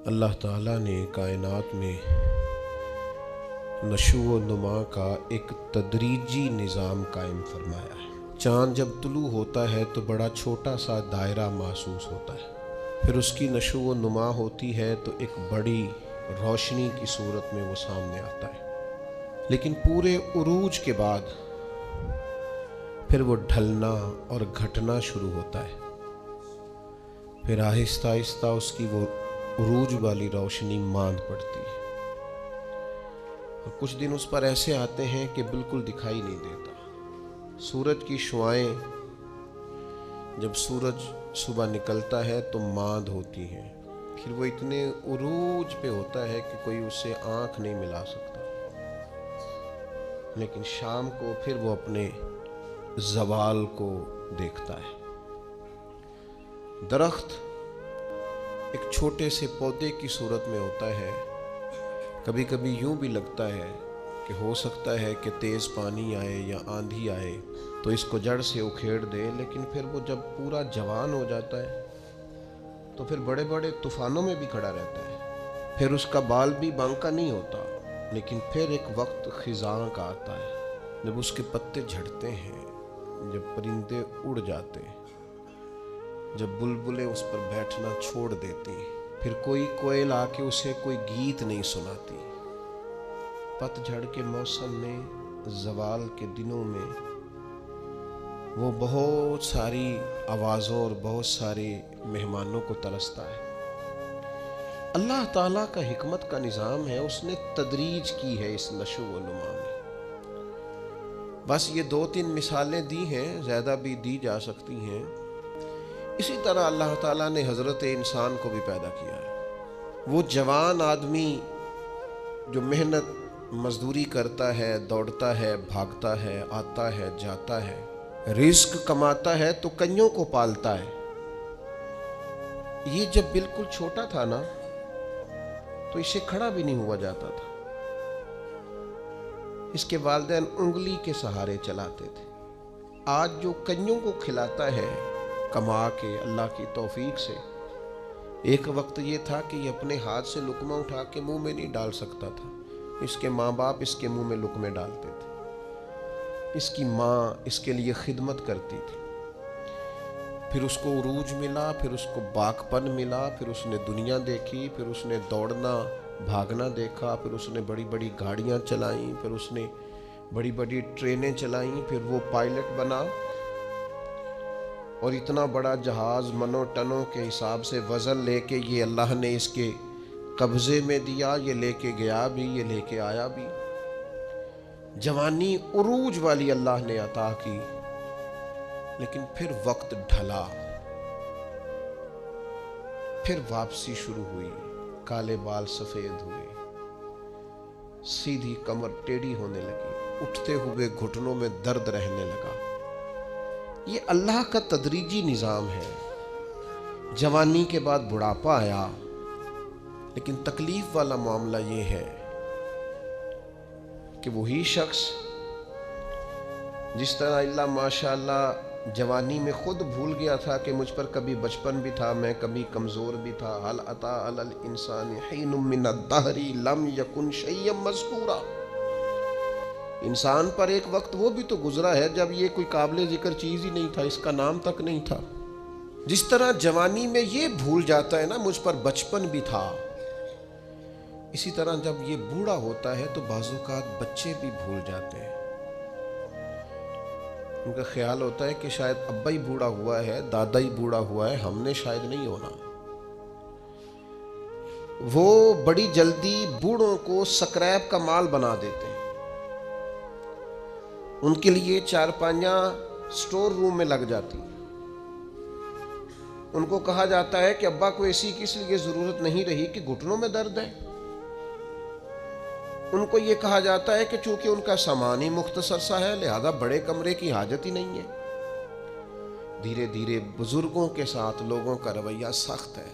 اللہ تعالیٰ نے کائنات میں نشو و نما کا ایک تدریجی نظام قائم فرمایا ہے۔ چاند جب طلوع ہوتا ہے تو بڑا چھوٹا سا دائرہ محسوس ہوتا ہے، پھر اس کی نشو و نما ہوتی ہے تو ایک بڑی روشنی کی صورت میں وہ سامنے آتا ہے، لیکن پورے عروج کے بعد پھر وہ ڈھلنا اور گھٹنا شروع ہوتا ہے، پھر آہستہ آہستہ اس کی وہ عروج والی روشنی ماند پڑتی ہے، اور کچھ دن اس پر ایسے آتے ہیں کہ بالکل دکھائی نہیں دیتا۔ سورج کی شعاعیں جب سورج صبح نکلتا ہے تو ماند ہوتی ہیں، پھر وہ اتنے عروج پہ ہوتا ہے کہ کوئی اسے آنکھ نہیں ملا سکتا، لیکن شام کو پھر وہ اپنے زوال کو دیکھتا ہے۔ درخت ایک چھوٹے سے پودے کی صورت میں ہوتا ہے، کبھی کبھی یوں بھی لگتا ہے کہ ہو سکتا ہے کہ تیز پانی آئے یا آندھی آئے تو اس کو جڑ سے اکھیڑ دے، لیکن پھر وہ جب پورا جوان ہو جاتا ہے تو پھر بڑے بڑے طوفانوں میں بھی کھڑا رہتا ہے، پھر اس کا بال بھی بانکا نہیں ہوتا، لیکن پھر ایک وقت خزاں کا آتا ہے جب اس کے پتے جھڑتے ہیں، جب پرندے اڑ جاتے ہیں، جب بلبلیں اس پر بیٹھنا چھوڑ دیتی، پھر کوئی کوئل آ کے اسے کوئی گیت نہیں سناتی۔ پت جھڑ کے موسم میں، زوال کے دنوں میں وہ بہت ساری آوازوں اور بہت سارے مہمانوں کو ترستا ہے۔ اللہ تعالیٰ کا حکمت کا نظام ہے، اس نے تدریج کی ہے اس نشو و نما میں۔ بس یہ 2-3 مثالیں دی ہیں، زیادہ بھی دی جا سکتی ہیں۔ اسی طرح اللہ تعالیٰ نے حضرت انسان کو بھی پیدا کیا ہے۔ وہ جوان آدمی جو محنت مزدوری کرتا ہے، دوڑتا ہے، بھاگتا ہے، آتا ہے، جاتا ہے، رزق کماتا ہے تو کئیوں کو پالتا ہے۔ یہ جب بالکل چھوٹا تھا نا تو اسے کھڑا بھی نہیں ہوا جاتا تھا، اس کے والدین انگلی کے سہارے چلاتے تھے۔ آج جو کئیوں کو کھلاتا ہے کما کے اللہ کی توفیق سے، ایک وقت یہ تھا کہ یہ اپنے ہاتھ سے لقمہ اٹھا کے منہ میں نہیں ڈال سکتا تھا، اس کے ماں باپ اس کے منہ میں لقمے ڈالتے تھے، اس کی ماں اس کے لیے خدمت کرتی تھی، پھر اس کو عروج ملا، پھر اس کو باکپن ملا، پھر اس نے دنیا دیکھی، پھر اس نے دوڑنا بھاگنا دیکھا، پھر اس نے بڑی بڑی گاڑیاں چلائیں، پھر اس نے بڑی بڑی ٹرینیں چلائیں، پھر وہ پائلٹ بنا، اور اتنا بڑا جہاز منو ٹنوں کے حساب سے وزن لے کے یہ اللہ نے اس کے قبضے میں دیا، یہ لے کے گیا بھی، یہ لے کے آیا بھی۔ جوانی عروج والی اللہ نے عطا کی، لیکن پھر وقت ڈھلا، پھر واپسی شروع ہوئی، کالے بال سفید ہوئے، سیدھی کمر ٹیڑھی ہونے لگی، اٹھتے ہوئے گھٹنوں میں درد رہنے لگا۔ یہ اللہ کا تدریجی نظام ہے۔ جوانی کے بعد بڑھاپا آیا، لیکن تکلیف والا معاملہ یہ ہے کہ وہی شخص جس طرح اللہ ماشاءاللہ جوانی میں خود بھول گیا تھا کہ مجھ پر کبھی بچپن بھی تھا، میں کبھی کمزور بھی تھا، هل اتى على الانسان حين من الدهر لم يكن شيئا مذكورا، انسان پر ایک وقت وہ بھی تو گزرا ہے جب یہ کوئی قابل ذکر چیز ہی نہیں تھا، اس کا نام تک نہیں تھا۔ جس طرح جوانی میں یہ بھول جاتا ہے نا مجھ پر بچپن بھی تھا، اسی طرح جب یہ بوڑھا ہوتا ہے تو بعض اوقات بچے بھی بھول جاتے ہیں۔ ان کا خیال ہوتا ہے کہ شاید ابا ہی بوڑھا ہوا ہے، دادا ہی بوڑھا ہوا ہے، ہم نے شاید نہیں ہونا۔ وہ بڑی جلدی بوڑھوں کو سکریپ کا مال بنا دیتے ہیں، ان کے لیے چارپائیاں سٹور روم میں لگ جاتی، ان کو کہا جاتا ہے کہ ابا کو ایسی کس لیے ضرورت نہیں رہی کہ گھٹنوں میں درد ہے، ان کو یہ کہا جاتا ہے کہ چونکہ ان کا سامان ہی مختصر سا ہے لہذا بڑے کمرے کی حاجت ہی نہیں ہے۔ دھیرے دھیرے بزرگوں کے ساتھ لوگوں کا رویہ سخت ہے۔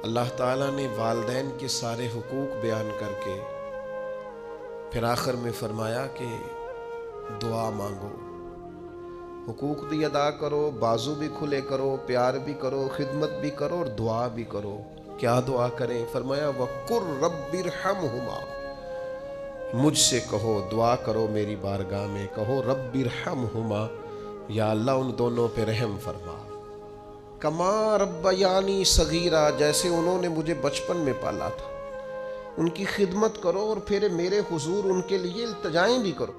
اللہ تعالیٰ نے والدین کے سارے حقوق بیان کر کے پھر آخر میں فرمایا کہ دعا مانگو، حقوق بھی ادا کرو، بازو بھی کھلے کرو، پیار بھی کرو، خدمت بھی کرو اور دعا بھی کرو۔ کیا دعا کریں؟ فرمایا وَقُلْ رَبِّ ارْحَمْهُمَا، مجھ سے کہو، دعا کرو میری بارگاہ میں، کہو رب ارحمہما، یا اللہ ان دونوں پہ رحم فرما، کما ربیانی صغیرہ، جیسے انہوں نے مجھے بچپن میں پالا تھا، ان کی خدمت کرو اور پھر میرے حضور ان کے لیے التجائیں بھی کرو۔